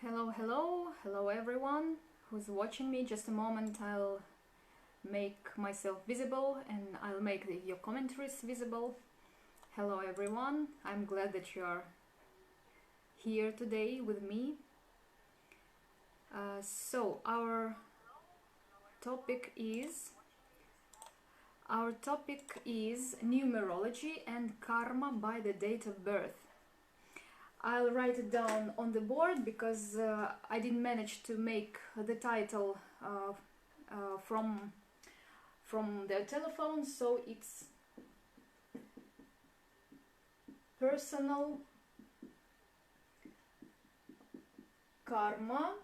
Hello everyone who's watching me. Just a moment, I'll make myself visible and I'll make your commentaries visible. Hello everyone, I'm glad that you are here today with me. So our topic is numerology and karma by the date of birth. I'll write it down on the board because I didn't manage to make the title from the telephone, so it's personal karma,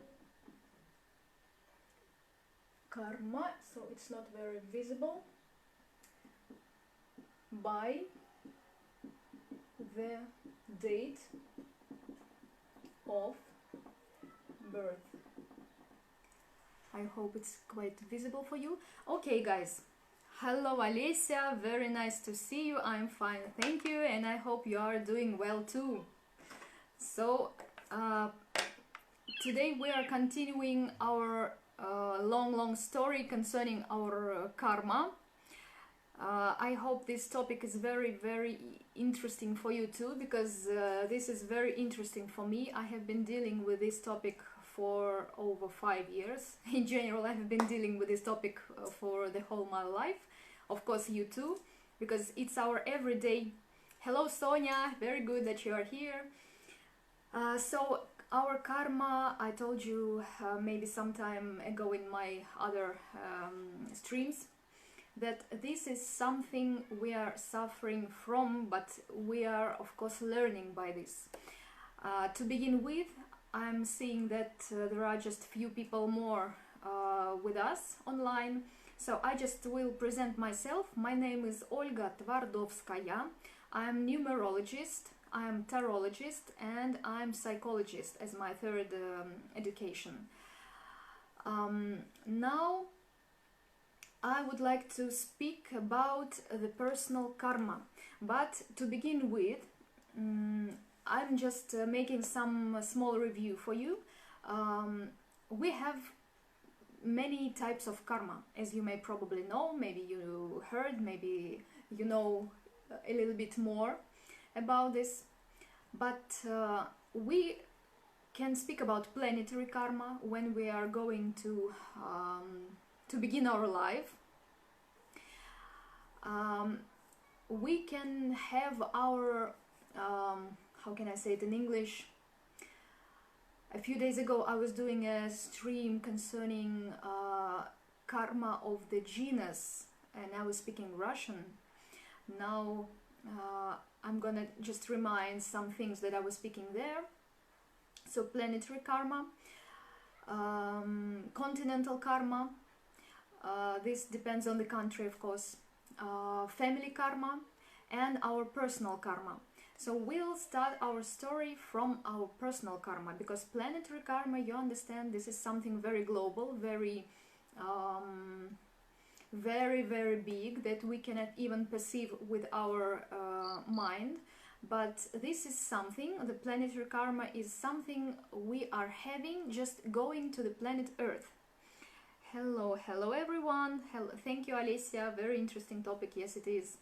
so it's not very visible, by the date of birth. I hope it's quite visible for you. Okay guys, hello Alesia, very nice to see you. I'm fine, thank you, and I hope you are doing well too. So today we are continuing our long story concerning our karma. I hope this topic is very interesting for you too, because this is very interesting for me. I have been dealing with this topic for over 5 years. In general, I have been dealing with this topic for the whole my life. Of course, you too, because it's our everyday. Hello Sonia, very good that you are here. So our karma, I told you maybe some time ago in my other streams, that this is something we are suffering from, but we are of course learning by this. To begin with, I'm seeing that there are just few people more with us online, so I just will present myself. My name is Ольga Twardовская. I'm numerologist, I'm tarologist, and I'm psychologist as my third education. Now I would like to speak about the personal karma, but to begin with, I'm just making some small review for you. We have many types of karma, as you may probably know. Maybe you heard, maybe you know a little bit more about this, but we can speak about planetary karma when we are going to begin our life. We can have our how can I say it in English? A few days ago I was doing a stream concerning karma of the genus, and I was speaking Russian. Now I'm gonna just remind some things that I was speaking there. So planetary karma, continental karma, this depends on the country of course, family karma, and our personal karma. So we'll start our story from our personal karma, because planetary karma, you understand, this is something very global, very big, that we cannot even perceive with our mind. But this is something, the planetary karma is something we are having just going to the planet Earth. Hello everyone. Hello, thank you Alesia, very interesting topic. Yes, it is.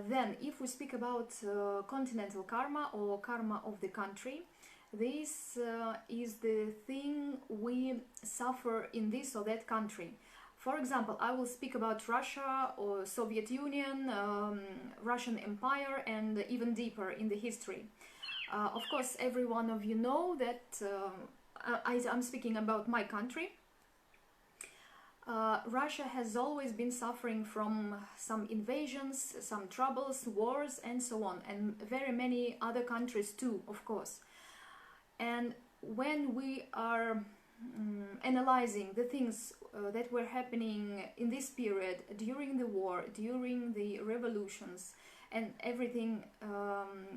Then if we speak about continental karma or karma of the country, this is the thing we suffer in this or that country. For example, I will speak about Russia or Soviet Union, Russian Empire, and even deeper in the history. Of course, every one of you know that I'm speaking about my country. Russia has always been suffering from some invasions, some troubles, wars, and so on, and very many other countries too, of course. And when we are analyzing the things that were happening in this period, during the war, during the revolutions, and everything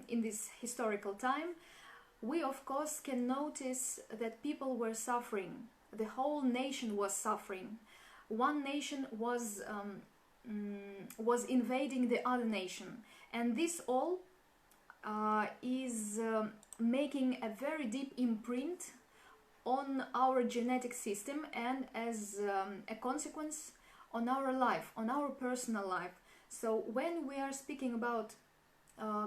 in this historical time, we of course can notice that people were suffering. The whole nation was suffering. One nation was invading the other nation, and this all is making a very deep imprint on our genetic system, and as a consequence on our life, on our personal life. So when we are speaking about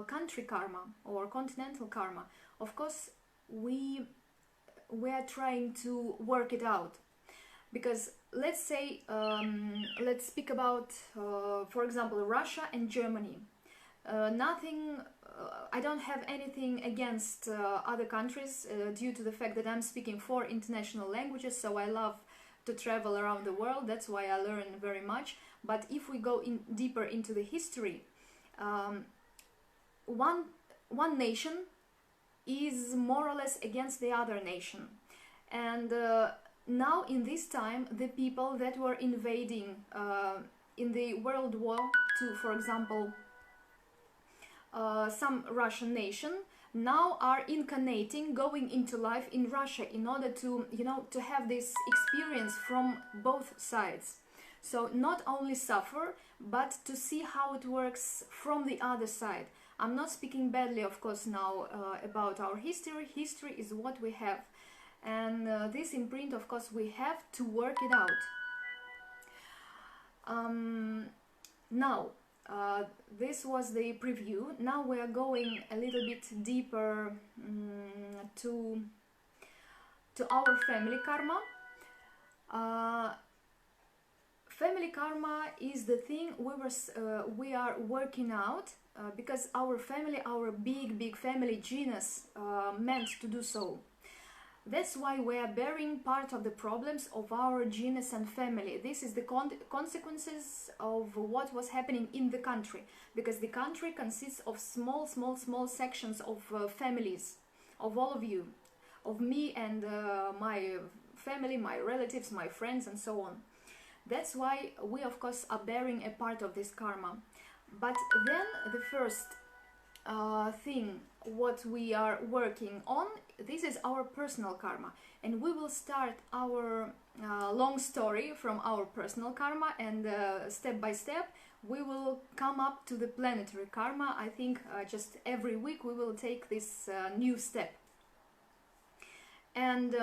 country karma or continental karma, of course we are trying to work it out, because let's say let's speak about for example Russia and Germany. Nothing, I don't have anything against other countries due to the fact that I'm speaking 4 international languages, so I love to travel around the world. That's why I learn very much. But if we go in deeper into the history, one nation is more or less against the other nation, and now in this time the people that were invading in the World War II, for example, some Russian nation now are incarnating, going into life in Russia in order to, you know, to have this experience from both sides. So not only suffer, but to see how it works from the other side. I'm not speaking badly, of course, now about our history. History is what we have. And this imprint, of course, we have to work it out. Now, this was the preview. Now we are going a little bit deeper to our family karma. Family karma is the thing we are working out because our family, our big family genus meant to do so. That's why we are bearing part of the problems of our genus and family. This is the consequences of what was happening in the country, because the country consists of small sections of families, of all of you, of me and my family, my relatives, my friends, and so on. That's why we, of course, are bearing a part of this karma. But then the first thing what we are working on, this is our personal karma, and we will start our long story from our personal karma, and step by step we will come up to the planetary karma. I think just every week we will take this new step. And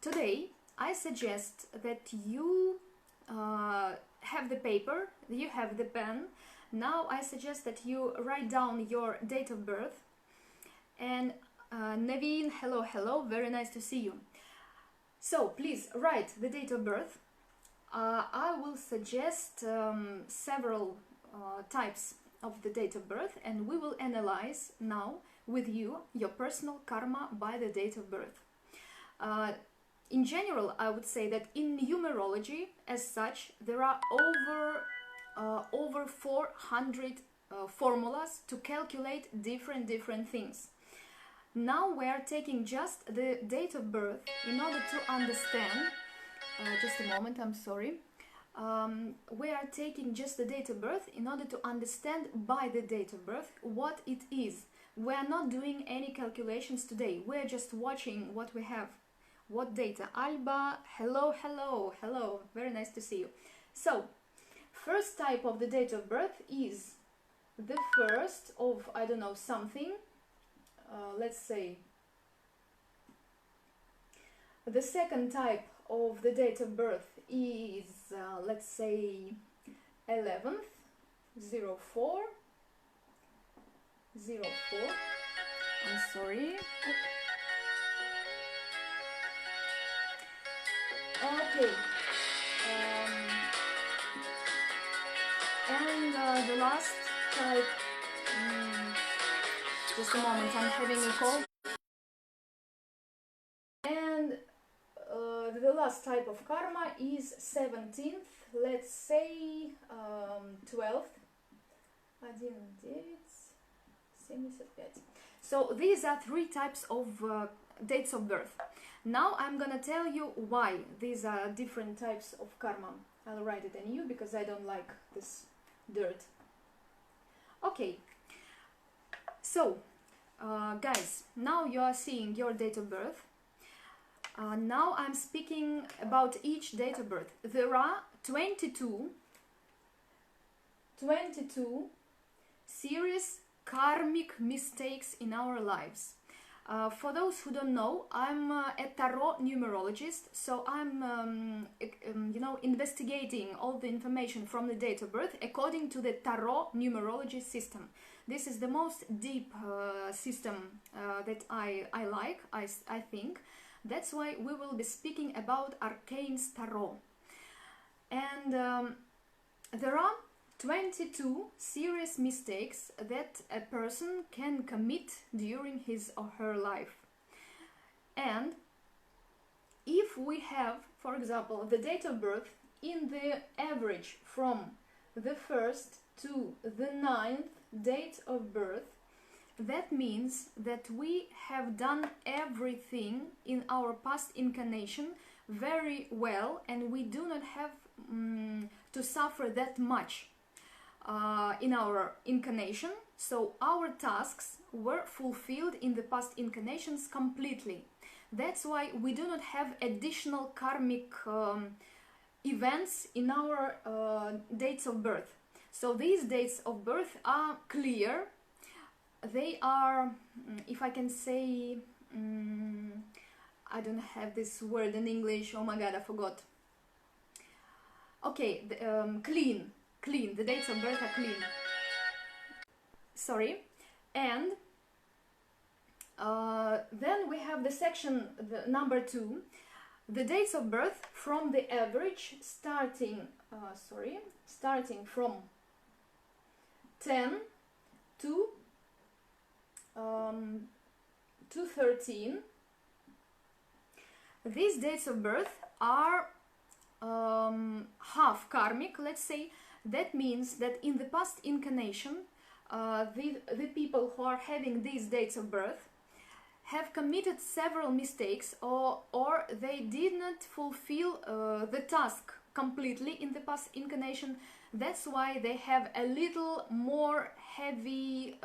today I suggest that you have the paper, you have the pen. Now I suggest that you write down your date of birth. And Naveen, hello, very nice to see you. So please write the date of birth. I will suggest several types of the date of birth, and we will analyze now with you your personal karma by the date of birth. In general, I would say that in numerology as such, there are over 400 formulas to calculate different things. Now we are taking just the date of birth in order to understand, just a moment, I'm sorry. We are taking just the date of birth in order to understand by the date of birth what it is. We are not doing any calculations today. We are just watching what we have, what data. Alba, hello, very nice to see you. So, first type of the date of birth is the first of, I don't know, something. Let's say the second type of the date of birth is let's say 11th, 04, I'm sorry. Okay, and the last type, just a moment, I'm having a call. And the last type of karma is 17th, let's say 12th. 1,975. So these are 3 types of dates of birth. Now I'm gonna tell you why these are different types of karma. I'll write it in you because I don't like this dirt. Okay. So, guys, now you are seeing your date of birth. Now I'm speaking about each date of birth. There are 22 series karmic mistakes in our lives. For those who don't know, I'm a tarot numerologist, so I'm investigating all the information from the date of birth according to the tarot numerology system. This is the most deep system that I like, I think. That's why we will be speaking about arcane tarot. And there are 22 serious mistakes that a person can commit during his or her life. And if we have, for example, the date of birth in the average from the 1st to the 9th date of birth, that means that we have done everything in our past incarnation very well, and we do not have to suffer that much in our incarnation. So our tasks were fulfilled in the past incarnations completely. That's why we do not have additional karmic events in our dates of birth. So these dates of birth are clear. They are, if I can say, I don't have this word in English, oh my god, I forgot. Okay, clean, the dates of birth are clean. Sorry. And then we have the section, number 2, the dates of birth from the average starting from 10 to 13. These dates of birth are half karmic, let's say. That means that in the past incarnation, the people who are having these dates of birth have committed several mistakes, or they did not fulfill the task completely in the past incarnation. That's why they have a little more heavy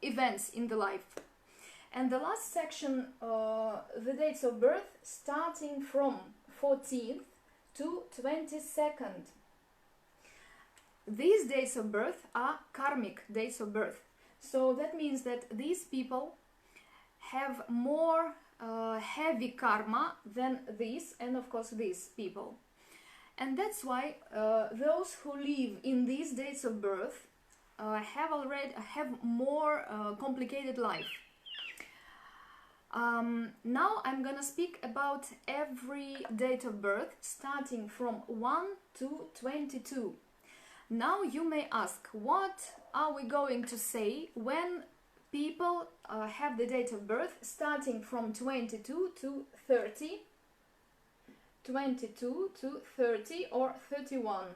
events in the life. And the last section, the dates of birth starting from 14th to 22nd. These dates of birth are karmic dates of birth. So that means that these people have more heavy karma than these, and of course these people. And that's why those who live in these dates of birth have more complicated life. Now I'm gonna speak about every date of birth starting from 1 to 22. Now you may ask, what are we going to say when people have the date of birth starting from 22 to 30, 22 to 30 or 31?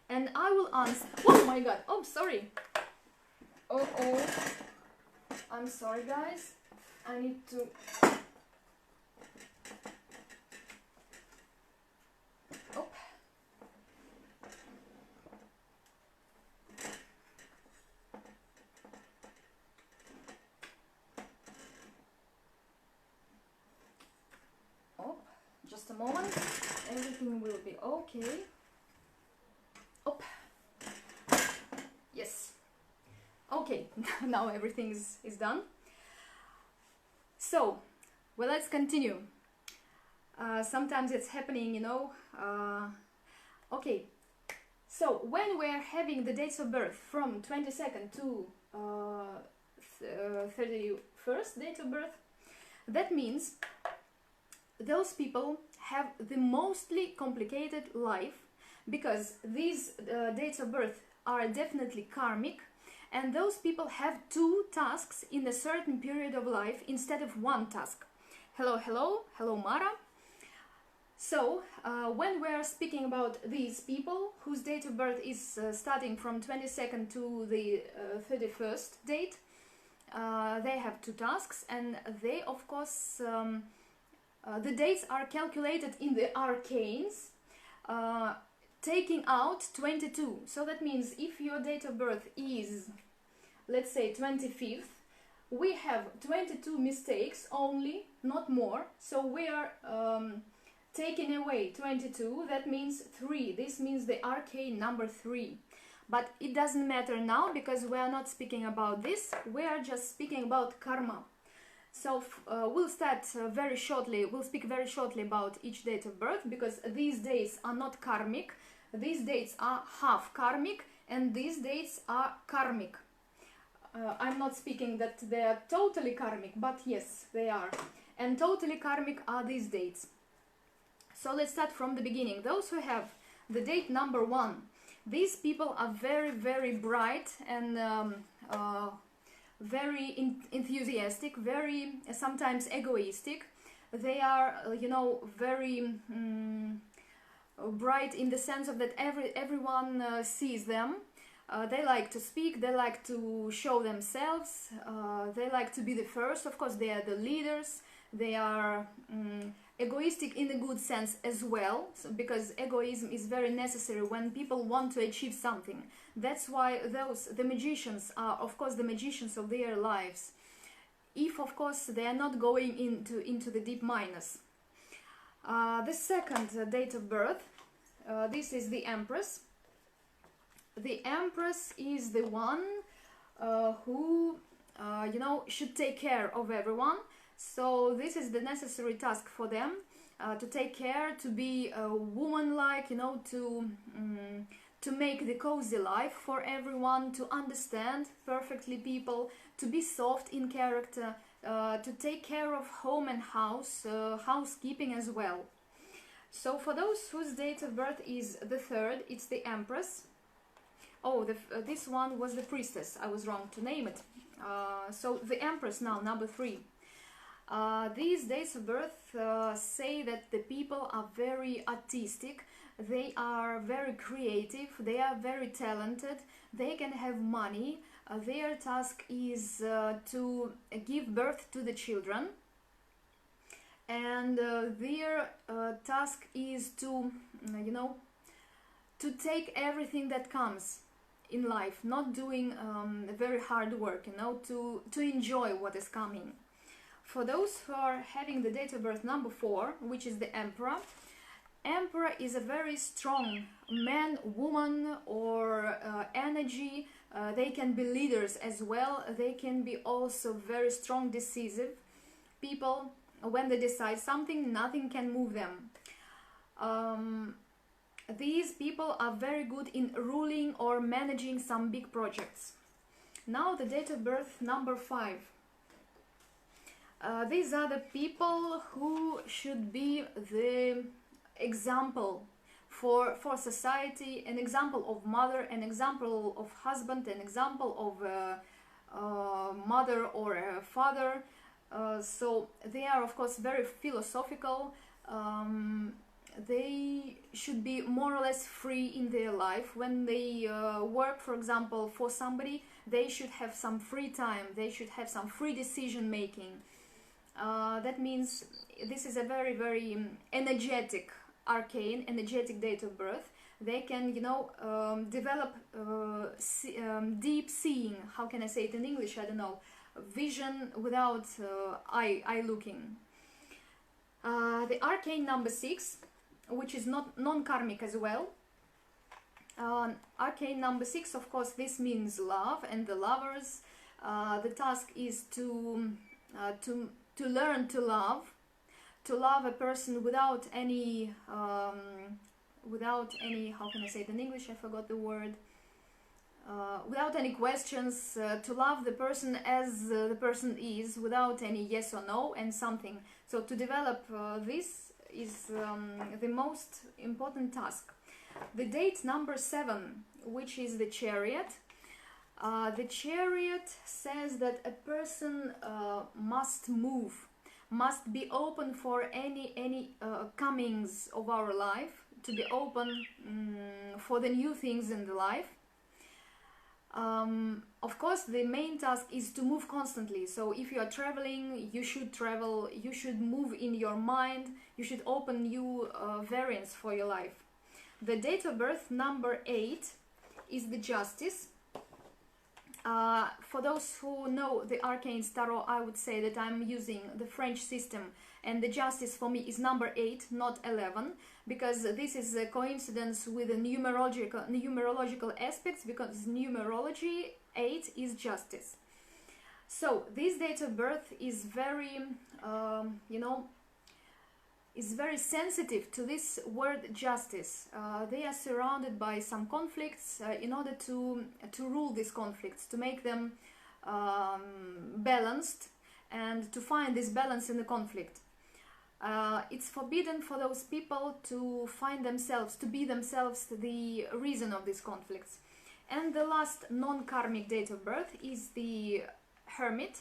And I will answer, oh my god, oh sorry, oh, I'm sorry guys, I need to, oh. Oh, just a moment, everything will be okay. Oh, yes. Okay, now everything is done. So, well, let's continue. Sometimes it's happening, you know. Okay, so when we're having the dates of birth from 22nd to 31st date of birth, that means those people have the mostly complicated life, because these dates of birth are definitely karmic, and those people have 2 tasks in a certain period of life instead of 1 task. Hello Mara. So when we are speaking about these people whose date of birth is starting from 22nd to the 31st date, they have 2 tasks, and they of course the dates are calculated in the arcanes, taking out 22. So that means if your date of birth is, let's say, 25th, we have 22 mistakes only, not more. So we are taking away 22, that means 3. This means the arcane number 3. But it doesn't matter now, because we are not speaking about this, we are just speaking about karma. So we'll start very shortly, we'll speak very shortly about each date of birth, because these dates are not karmic, these dates are half karmic, and these dates are karmic. I'm not speaking that they are totally karmic, but yes, they are. And totally karmic are these dates. So let's start from the beginning. Those who have the date number 1, these people are very, very bright and very enthusiastic, very sometimes egoistic. They are, you know, very bright in the sense of that everyone sees them. They like to speak, they like to show themselves, they like to be the first. Of course, they are the leaders. They are egoistic in a good sense as well, because egoism is very necessary when people want to achieve something. That's why the magicians are, of course, the magicians of their lives, if of course they are not going into the deep minus. The second date of birth, this is the Empress. The Empress is the one who you know, should take care of everyone. So this is the necessary task for them, to take care, to be woman-like, you know, to make the cozy life for everyone, to understand perfectly people, to be soft in character, to take care of home and house, housekeeping as well. So for those whose date of birth is the 3rd, it's the Empress. Oh, this one was the Priestess. I was wrong to name it. So the Empress now, number 3. These dates of birth say that the people are very artistic, they are very creative, they are very talented, they can have money. Their task is to give birth to the children, and their task is to, you know, to take everything that comes in life, not doing very hard work, you know, to enjoy what is coming. For those who are having the date of birth number 4, which is the Emperor, Emperor is a very strong man, woman, or energy. They can be leaders as well. They can be also very strong, decisive people. When they decide something, nothing can move them. These people are very good in ruling or managing some big projects. Now the date of birth number 5. These are the people who should be the example for society, an example of mother, an example of husband, an example of mother or a father. So they are, of course, very philosophical. They should be more or less free in their life. When they work, for example, for somebody, they should have some free time. They should have some free decision making. That means this is a very, very energetic arcane, energetic date of birth. They can, you know, develop deep seeing. How can I say it in English? I don't know. Vision without eye looking. The arcane number 6, which is not non-karmic as well. Arcane number 6, of course, this means love and the lovers. The task is to learn to love a person without any, how can I say it in English? I forgot the word. Without any questions, to love the person as the person is, without any yes or no and something. So to develop this is the most important task. The date number 7, which is the Chariot. The Chariot says that a person must move, must be open for any comings of our life, to be open for the new things in the life. Of course, the main task is to move constantly. So if you are traveling, you should travel, you should move in your mind, you should open new variants for your life. The date of birth number 8 is the Justice. For those who know the Arcane Tarot, I would say that I'm using the French system, and the justice for me is number 8, not 11, because this is a coincidence with the numerological aspects, because numerology 8 is justice. So this date of birth is very, is very sensitive to this word justice. They are surrounded by some conflicts in order to rule these conflicts, to make them balanced, and to find this balance in the conflict. It's forbidden for those people to find themselves, to be themselves the reason of these conflicts. And the last non-karmic date of birth is the Hermit,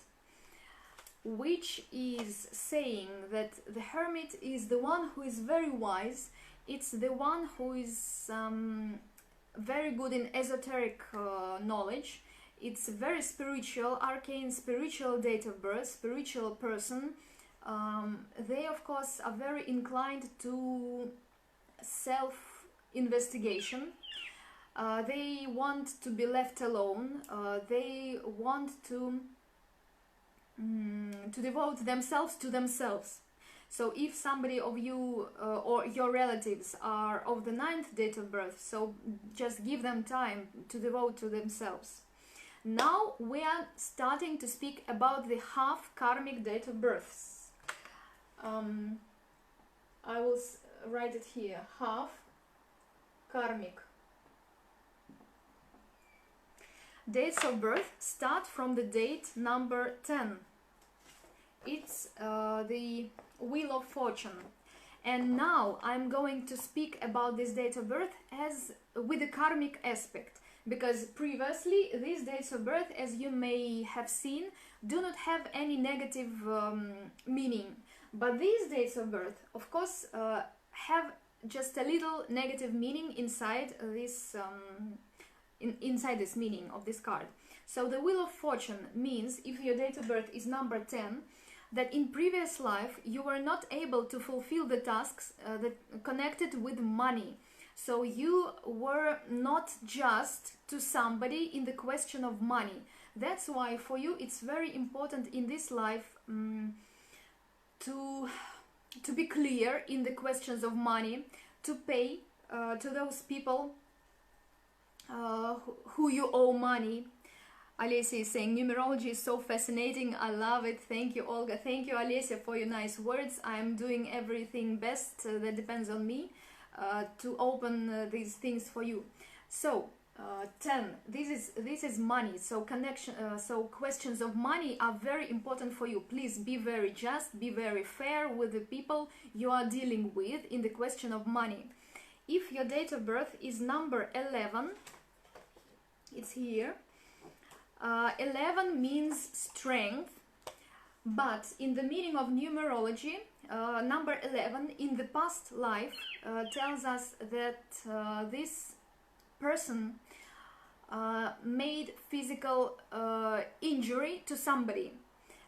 which is saying that the Hermit is the one who is very wise. It's the one who is very good in esoteric knowledge. It's a very spiritual, arcane, spiritual date of birth, spiritual person. They of course are very inclined to self-investigation. They want to be left alone. They want to devote themselves to themselves. So if somebody of you or your relatives are of the 9th date of birth, so just give them time to devote to themselves. Now we are starting to speak about the half karmic date of births. I will write it here, half karmic dates of birth start from the date number 10. It's the Wheel of Fortune. And now I'm going to speak about this date of birth as with a karmic aspect, because previously these dates of birth, as you may have seen, do not have any negative meaning. But these dates of birth, of course, have just a little negative meaning inside this inside this meaning of this card. So the Wheel of Fortune means, if your date of birth is number 10, that in previous life you were not able to fulfill the tasks that connected with money. So you were not just to somebody in the question of money. That's why for you it's very important in this life to be clear in the questions of money, to pay to those people who you owe money. Alessia is saying numerology is so fascinating, I love it. Thank you, Olga. Thank you, Alessia, for your nice words. I'm doing everything best that depends on me to open these things for you. So 10, this is money. So connection, so questions of money are very important for you. Please be very just, be very fair with the people you are dealing with in the question of money. If your date of birth is number 11, it's here. 11 means strength, but in the meaning of numerology, number 11 in the past life tells us that this person made physical injury to somebody.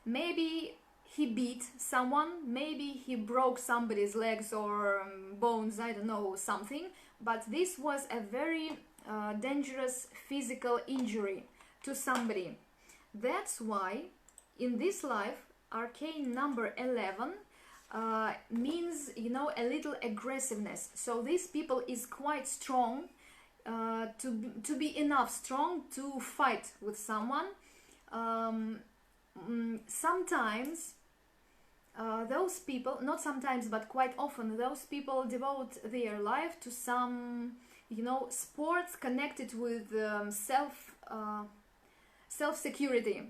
Maybe he beat someone, maybe he broke somebody's legs or bones, I don't know, something, but this was a very dangerous physical injury to somebody. That's why in this life arcane number 11 means, you know, a little aggressiveness. So these people is quite strong, to be enough strong to fight with someone. Sometimes those people, not sometimes but quite often, those people devote their life to some, you know, sports connected with self-security,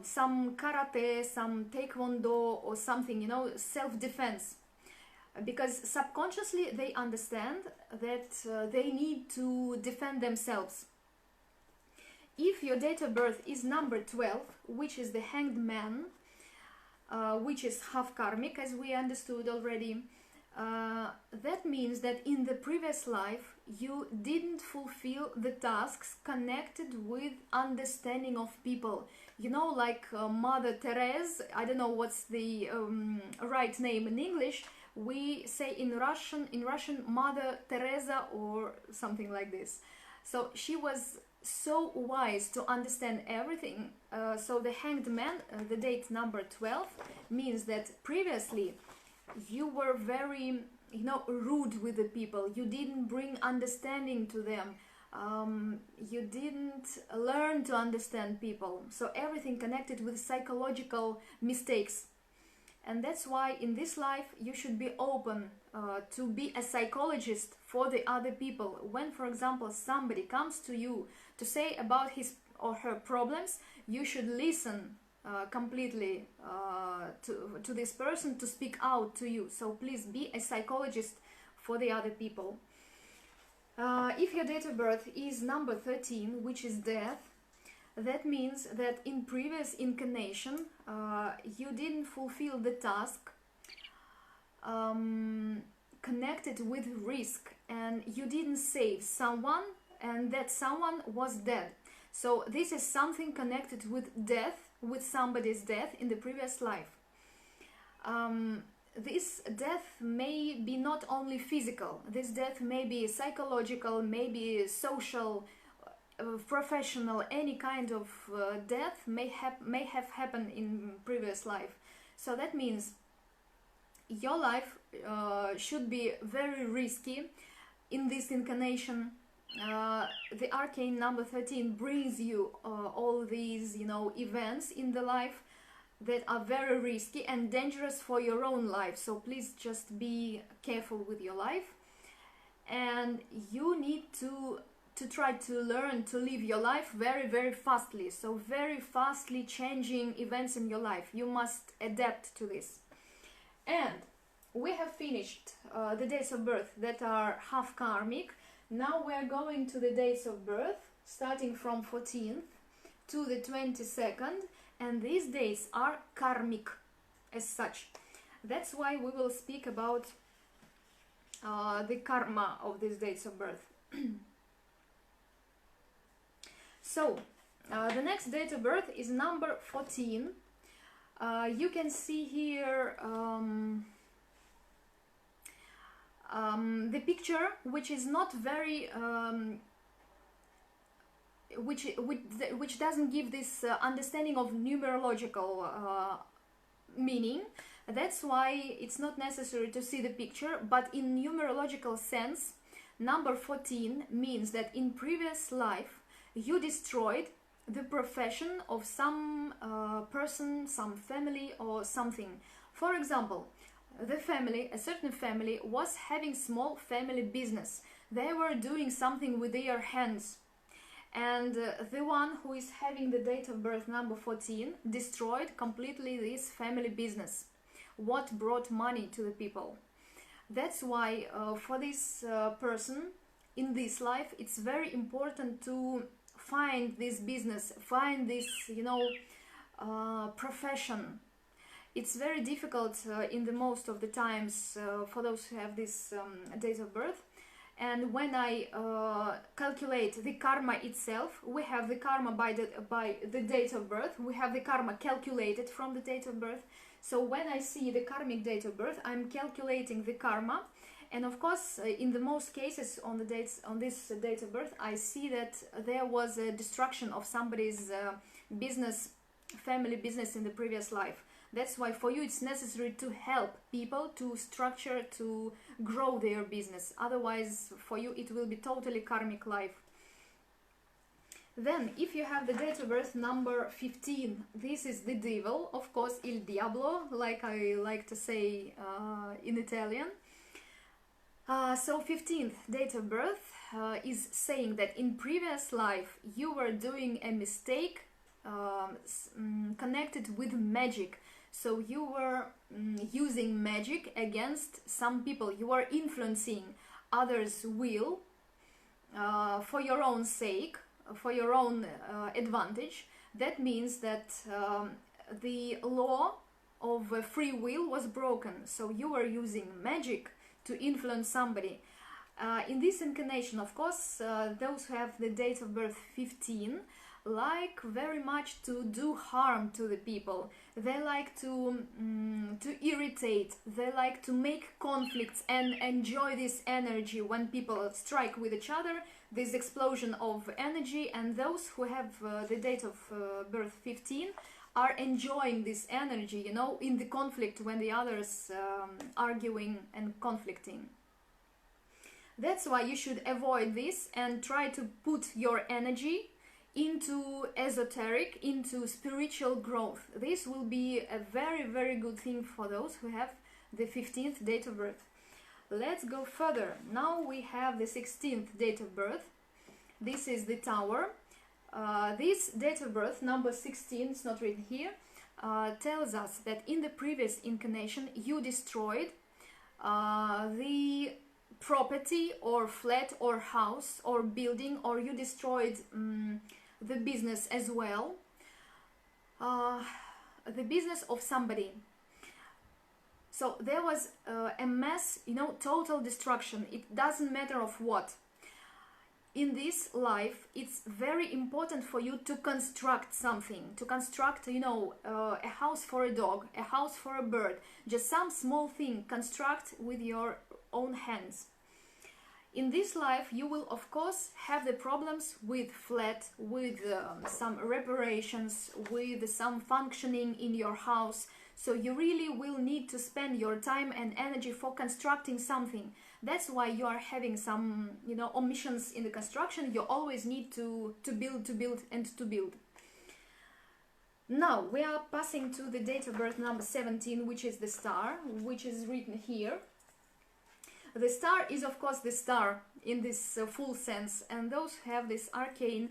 some karate, some taekwondo or something, you know, self-defense, because subconsciously they understand that they need to defend themselves. If your date of birth is number 12, which is the Hanged Man, which is half karmic, as we understood already, that means that in the previous life you didn't fulfill the tasks connected with understanding of people. You know, like Mother Teresa, I don't know what's the right name in English, we say in Russian Mother Teresa or something like this. So she was so wise to understand everything. So the Hanged Man, the date number 12, means that previously you were very, rude with the people. You didn't bring understanding to them. You didn't learn to understand people. So everything connected with psychological mistakes. And that's why in this life you should be open to be a psychologist for the other people. When, for example, somebody comes to you to say about his or her problems, you should listen completely to this person to speak out to you. So please be a psychologist for the other people. If your date of birth is number 13, which is death, that means that in previous incarnation you didn't fulfill the task connected with risk, and you didn't save someone, and that someone was dead. So this is something connected with death, with somebody's death in the previous life. This death may be not only physical, this death may be psychological, maybe social, professional, any kind of death may have happened in previous life. So that means your life should be very risky in this incarnation. The arcane number 13 brings you all these events in the life that are very risky and dangerous for your own life. So please just be careful with your life, and you need to try to learn to live your life very, very fastly. So very fastly changing events in your life. You must adapt to this. And we have finished the dates of birth that are half karmic. Now we are going to the dates of birth starting from 14th to the 22nd, and these days are karmic as such. That's why we will speak about the karma of these dates of birth. So the next date of birth is number 14. You can see here the picture, which is not very which doesn't give this understanding of numerological meaning. That's why it's not necessary to see the picture, but in numerological sense, number 14 means that in previous life you destroyed the profession of some person, some family or something. For example, the family, a certain family, was having small family business. They were doing something with their hands, and the one who is having the date of birth number 14 destroyed completely this family business, what brought money to the people. That's why for this person in this life it's very important to find this business, find this profession. It's very difficult in the most of the times for those who have this date of birth. And when I calculate the karma itself, we have the karma by the date of birth, we have the karma calculated from the date of birth. So when I see the karmic date of birth, I'm calculating the karma, and of course in the most cases on this date of birth, I see that there was a destruction of somebody's business, family business in the previous life. That's why for you it's necessary to help people to structure, to grow their business. Otherwise for you it will be totally karmic life. Then if you have the date of birth number 15, this is the devil, of course, il diavolo, like I like to say in Italian. So 15th date of birth is saying that in previous life you were doing a mistake connected with magic. So you were using magic against some people. You were influencing others' will for your own sake, for your own advantage. That means that the law of free will was broken. So you were using magic to influence somebody. In this incarnation, of course, those who have the date of birth 15 like very much to do harm to the people. They like to irritate, they like to make conflicts and enjoy this energy. When people strike with each other, this explosion of energy, and those who have the date of birth 15 are enjoying this energy, you know, in the conflict when the others arguing and conflicting. That's why you should avoid this and try to put your energy into esoteric, into spiritual growth. This will be a very, very good thing for those who have the 15th date of birth. Let's go further. Now we have the 16th date of birth. This is the Tower. This date of birth, number 16, it's not written here, tells us that in the previous incarnation you destroyed the property or flat or house or building, or you destroyed the business as well, the business of somebody. So there was a mass, you know, total destruction. It doesn't matter of what. In this life, it's very important for you to construct something, to construct, you know, a house for a dog, a house for a bird, just some small thing, construct with your own hands. In this life, you will, of course, have the problems with flat, with some reparations, with some functioning in your house. So you really will need to spend your time and energy for constructing something. That's why you are having some, you know, omissions in the construction. You always need to build, and to build. Now, we are passing to the date of birth number 17, which is the star, which is written here. The star is, of course, the star in this full sense, and those who have this arcane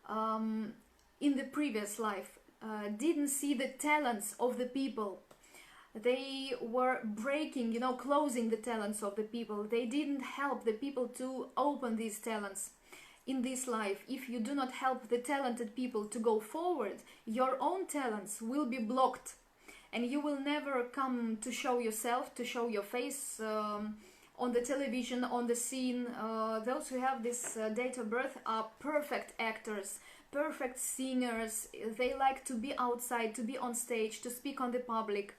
in the previous life didn't see the talents of the people. They were breaking, you know, closing the talents of the people. They didn't help the people to open these talents. In this life, if you do not help the talented people to go forward, your own talents will be blocked, and you will never come to show yourself, to show your face on the television, on the scene. Those who have this date of birth are perfect actors, perfect singers. They like to be outside, to be on stage, to speak on the public.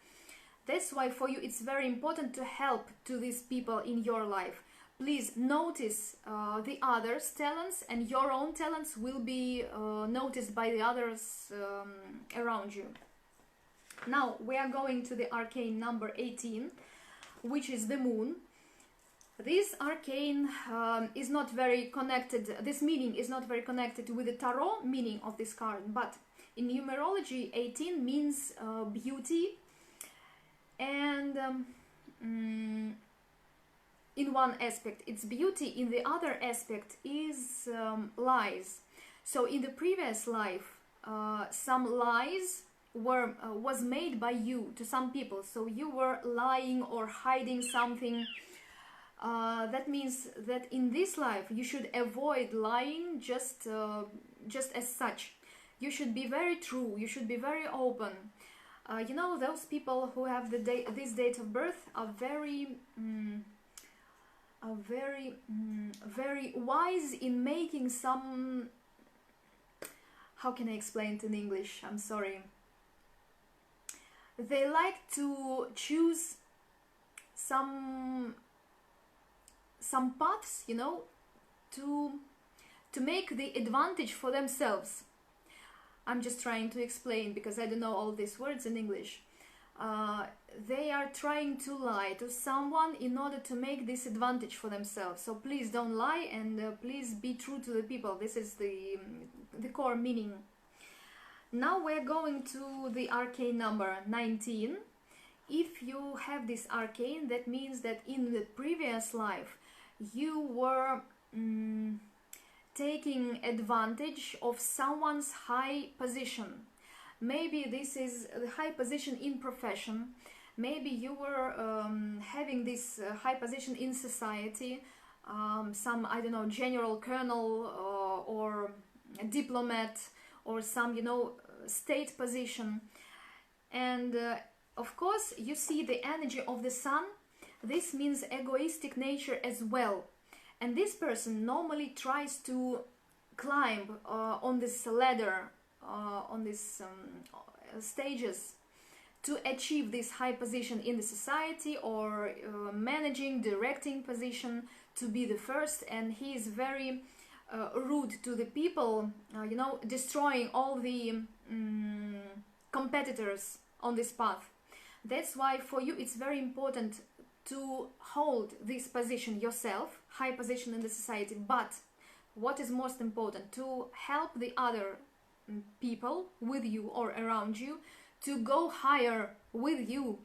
That's why for you it's very important to help to these people in your life. Please notice the others' talents, and your own talents will be noticed by the others around you. Now we are going to the arcane number 18, which is the moon. This arcane is not very connected, this meaning is not very connected with the tarot meaning of this card, but in numerology 18 means beauty, and in one aspect it's beauty, in the other aspect is lies. So in the previous life some lies was made by you to some people, so you were lying or hiding something. That means that in this life you should avoid lying just as such. You should be very true, you should be very open. You know, those people who have this date of birth are very wise in making some, how can I explain it in English? I'm sorry. They like to choose some paths, you know, to make the advantage for themselves. I'm just trying to explain because I don't know all these words in English. They are trying to lie to someone in order to make this advantage for themselves. So please don't lie, and please be true to the people. This is the core meaning. Now we're going to the arcane number 19. If you have this arcane, that means that in the previous life you were taking advantage of someone's high position. Maybe this is the high position in profession. Maybe you were having this high position in society, some, I don't know, general, colonel, or a diplomat, or some, you know, state position. And of course you see the energy of the sun. This means egoistic nature as well. And this person normally tries to climb on this ladder, on these stages, to achieve this high position in the society, or managing, directing position, to be the first. And he is very rude to the people, you know, destroying all the competitors on this path. That's why for you it's very important to hold this position yourself, high position in the society, but what is most important, to help the other people with you or around you to go higher with you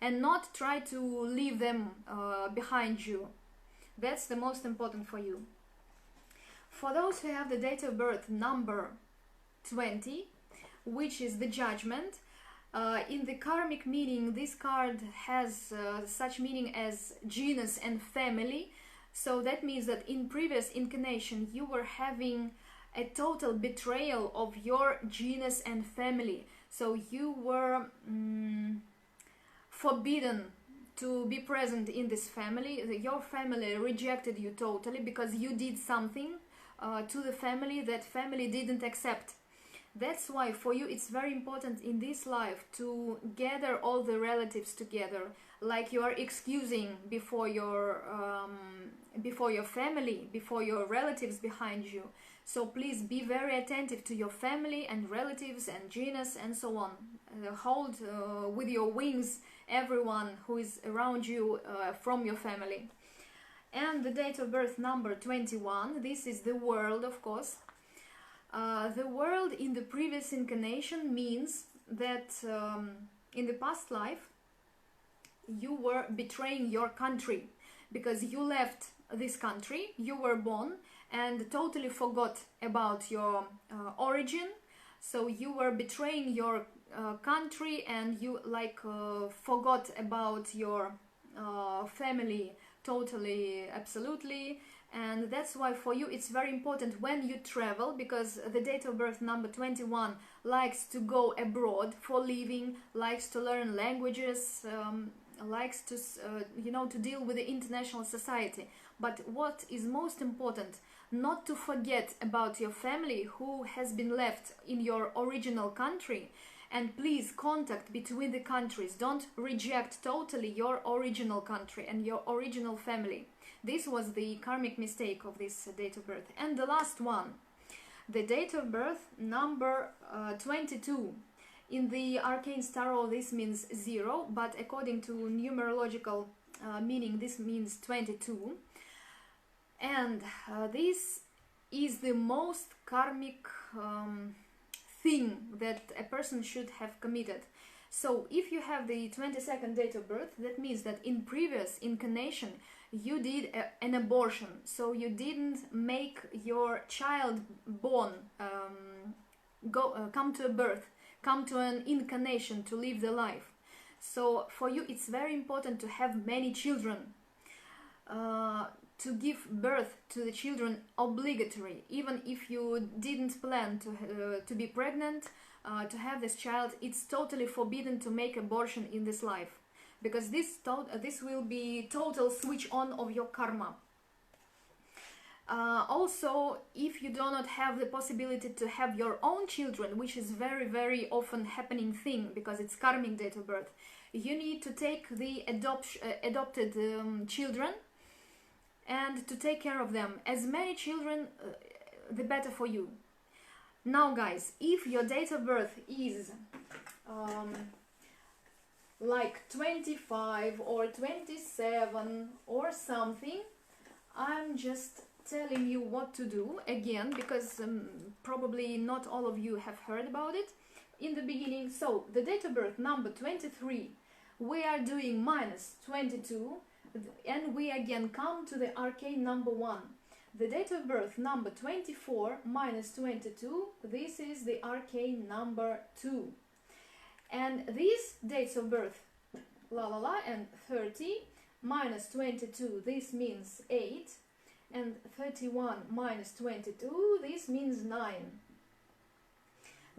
and not try to leave them behind you. That's the most important for you. For those who have the date of birth number 20, which is the judgment, in the karmic meaning, this card has such meaning as genus and family. So that means that in previous incarnation you were having a total betrayal of your genus and family. So you were forbidden to be present in this family. Your family rejected you totally because you did something to the family that family didn't accept. That's why for you it's very important in this life to gather all the relatives together, like you are excusing before your family, before your relatives behind you. So please be very attentive to your family and relatives and genus and so on. Hold with your wings everyone who is around you from your family. And the date of birth number 21, this is the world, of course. The world in the previous incarnation means that in the past life you were betraying your country because you left this country, you were born and totally forgot about your origin. So you were betraying your country and you forgot about your family totally, absolutely. And that's why for you it's very important when you travel, because the date of birth number 21 likes to go abroad for living, likes to learn languages, likes to to deal with the international society. But what is most important, not to forget about your family who has been left in your original country. And please contact between the countries. Don't reject totally your original country and your original family. This was the karmic mistake of this date of birth. And the last one, the date of birth number 22. In the arcane tarot this means 0, but according to numerological meaning this means 22. And this is the most karmic thing that a person should have committed. So if you have the 22nd date of birth, that means that in previous incarnation you did an abortion. So you didn't make your child born, come to a birth, come to an incarnation to live the life. So for you it's very important to have many children. To give birth to the children obligatory, even if you didn't plan to be pregnant, to have this child, it's totally forbidden to make abortion in this life, because this will be total switch on of your karma. Also, if you do not have the possibility to have your own children, which is very, very often happening thing because it's karmic date of birth, you need to take the adopted children and to take care of them. As many children, the better for you. Now guys, if your date of birth is like 25 or 27 or something, I'm just telling you what to do again, because probably not all of you have heard about it in the beginning. So the date of birth number 23, we are doing minus 22, and we again come to the arcane number 1. The date of birth number 24 minus 22, this is the arcane number 2. And these dates of birth, and 30 minus 22, this means 8, and 31 minus 22, this means 9.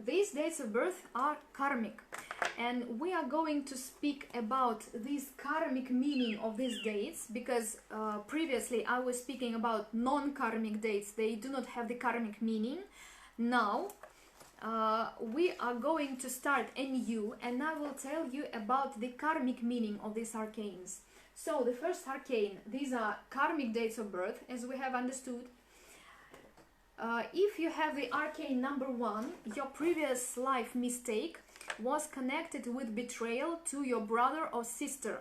These dates of birth are karmic, and we are going to speak about this karmic meaning of these dates, because previously I was speaking about non-karmic dates. They do not have the karmic meaning. Now we are going to start anew, and I will tell you about the karmic meaning of these arcanes. So the first arcane, these are karmic dates of birth, as we have understood. If you have the arcane number 1, your previous life mistake was connected with betrayal to your brother or sister.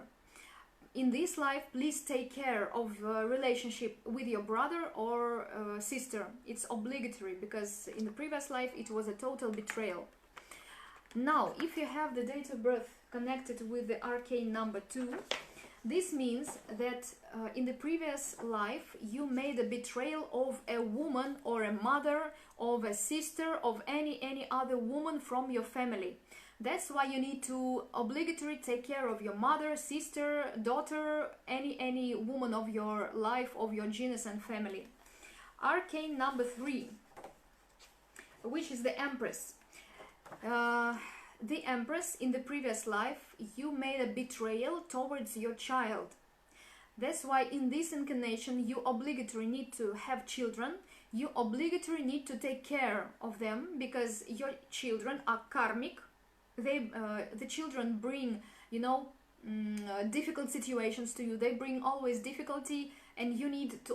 In this life, please take care of relationship with your brother or sister. It's obligatory, because in the previous life it was a total betrayal. Now, if you have the date of birth connected with the arcane number 2, this means that in the previous life you made a betrayal of a woman or a mother, of a sister, of any other woman from your family. That's why you need to obligatory take care of your mother, sister, daughter, any woman of your life, of your genus and family. Arcane number 3, which is the Empress. The Empress, in the previous life, you made a betrayal towards your child. That's why in this incarnation you obligatory need to have children. You obligatory need to take care of them, because your children are karmic. The children bring, difficult situations to you. They bring always difficulty, and you need to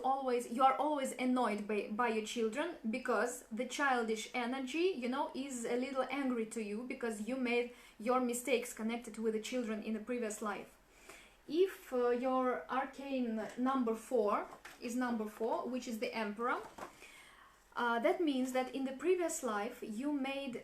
you are always annoyed by your children, because the childish energy, is a little angry to you, because you made your mistakes connected with the children in the previous life. If your arcane number 4 is number 4, which is the Emperor, that means that in the previous life you made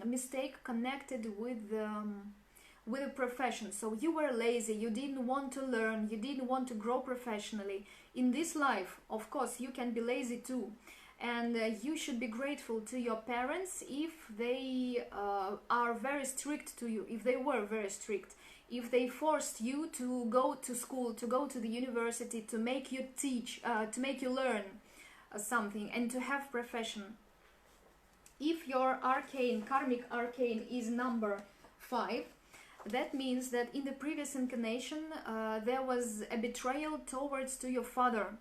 mistake connected with a profession. So you were lazy, you didn't want to learn, you didn't want to grow professionally. In this life, of course, you can be lazy too, and you should be grateful to your parents if they are very strict to you, if they were very strict, if they forced you to go to school, to go to the university, to make you teach, to make you learn something, and to have profession. If your karmic arcane is number 5, that means that in the previous incarnation there was a betrayal towards to your father,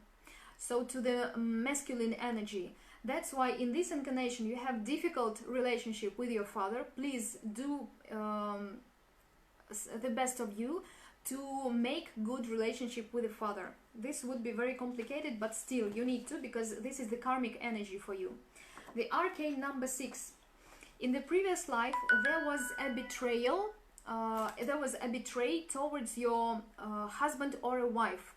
so to the masculine energy. That's why in this incarnation you have difficult relationship with your father. Please do the best of you to make good relationship with the father. This would be very complicated, but still you need to, because this is the karmic energy for you. The arcane number 6. In the previous life there was a betrayal. There was a betray towards your husband or a wife.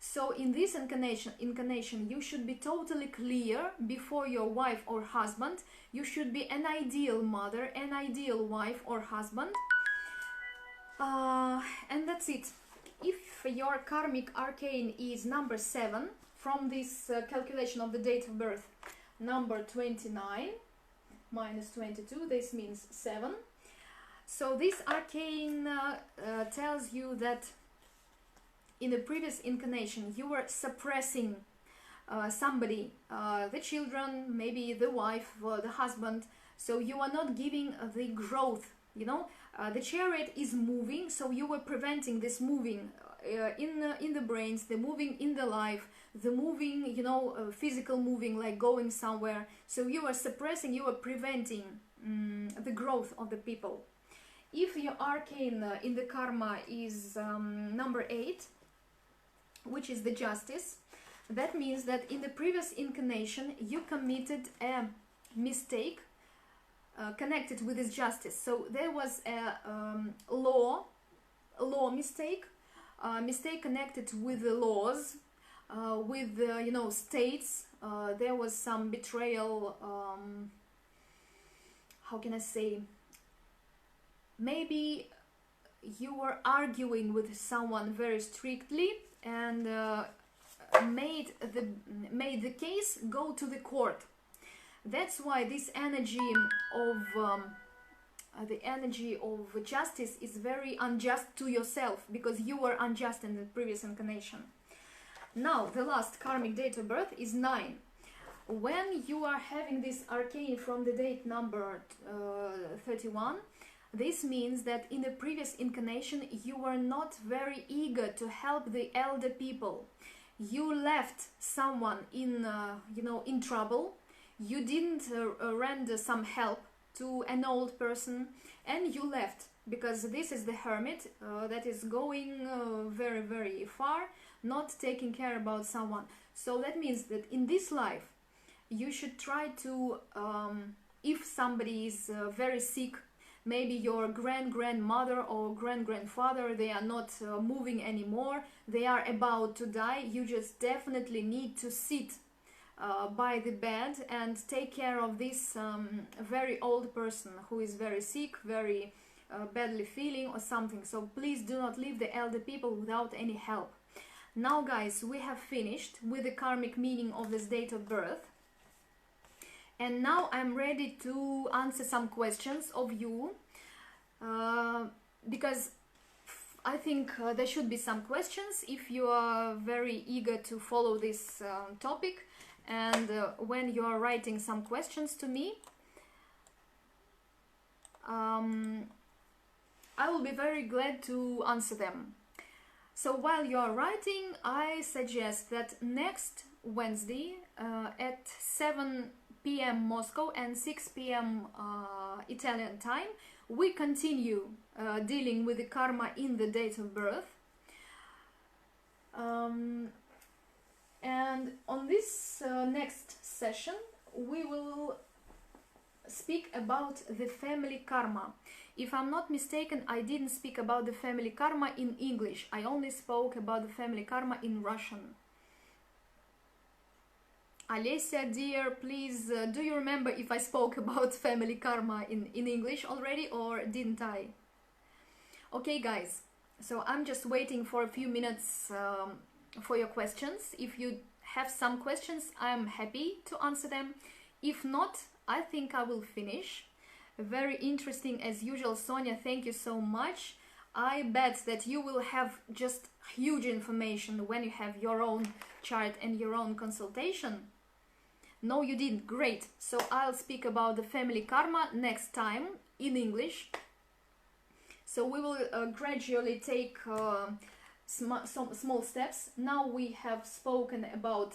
So in this incarnation you should be totally clear before your wife or husband. You should be an ideal mother, an ideal wife or husband, and that's it. If your karmic arcane is number 7, from this calculation of the date of birth, number 29 minus 22, this means 7. So this arcane tells you that in the previous incarnation you were suppressing somebody, the children, maybe the wife, the husband. So you are not giving the growth, the chariot is moving, so you were preventing this moving in the brains, the moving in the life, the moving, physical moving, like going somewhere. So you are suppressing, you are preventing the growth of the people. If your arcane in the karma is number 8, which is the Justice, that means that in the previous incarnation you committed a mistake connected with this justice. So there was a law mistake, mistake connected with the laws, with the states. There was some betrayal. How can I say? Maybe you were arguing with someone very strictly and made the case go to the court. That's why this energy of the energy of justice is very unjust to yourself, because you were unjust in the previous incarnation. Now the last karmic date of birth is 9. When you are having this arcane from the date number 31, this means that in the previous incarnation you were not very eager to help the elder people. You left someone in in trouble. You didn't render some help to an old person, and you left, because this is the hermit that is going very, very far, not taking care about someone. So that means that in this life you should try to, if somebody is very sick, maybe your grandmother or grandfather, they are not moving anymore, they are about to die, you just definitely need to sit by the bed and take care of this very old person who is very sick, very badly feeling or something. So please do not leave the elder people without any help. Now guys, we have finished with the karmic meaning of this date of birth. And now I'm ready to answer some questions of you, because I think there should be some questions if you are very eager to follow this topic, and when you are writing some questions to me, I will be very glad to answer them. So while you are writing, I suggest that next Wednesday at 7 p.m. Moscow and 6 p.m. Italian time, we continue dealing with the karma in the date of birth. And on this next session, we will speak about the family karma. If I'm not mistaken, I didn't speak about the family karma in English. I only spoke about the family karma in Russian. Alessia, dear, please, do you remember if I spoke about family karma in English already, or didn't I? Okay, guys, so I'm just waiting for a few minutes for your questions. If you have some questions, I'm happy to answer them. If not, I think I will finish. Very interesting as usual, Sonia, thank you so much. I bet that you will have just huge information when you have your own chart and your own consultation. No, you didn't. Great. So I'll speak about the family karma next time in English. So we will gradually take some small steps. Now we have spoken about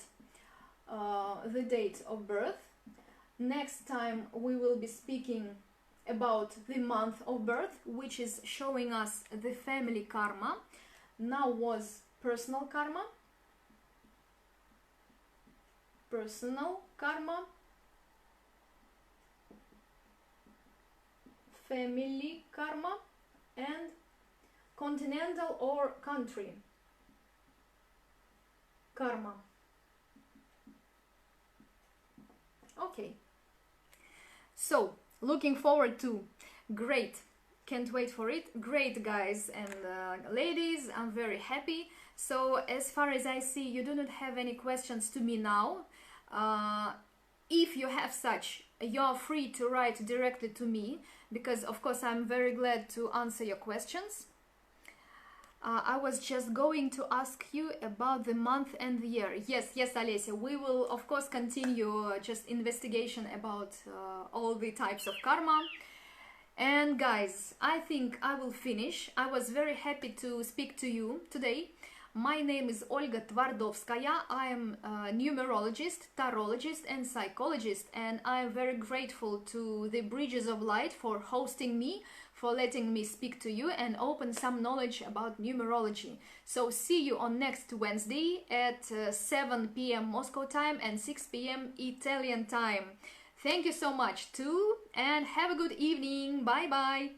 the date of birth. Next time we will be speaking about the month of birth, which is showing us the family karma. Now was personal karma. Personal karma, family karma, and continental or country karma. Okay, so looking forward to. Great, can't wait for it. Great, guys and ladies, I'm very happy. So as far as I see, you do not have any questions to me now. If you have such, you're free to write directly to me, because of course I'm very glad to answer your questions. I was just going to ask you about the month and the year. Yes, Alessia, we will of course continue just investigation about all the types of karma. And guys, I think I will finish. I was very happy to speak to you today. My name is Olga Twardovskaya. I am a numerologist, tarologist and psychologist, and I am very grateful to the Bridges of Light for hosting me, for letting me speak to you and open some knowledge about numerology. So see you on next Wednesday at 7 p.m. Moscow time and 6 p.m. Italian time. Thank you so much too, and have a good evening. Bye bye.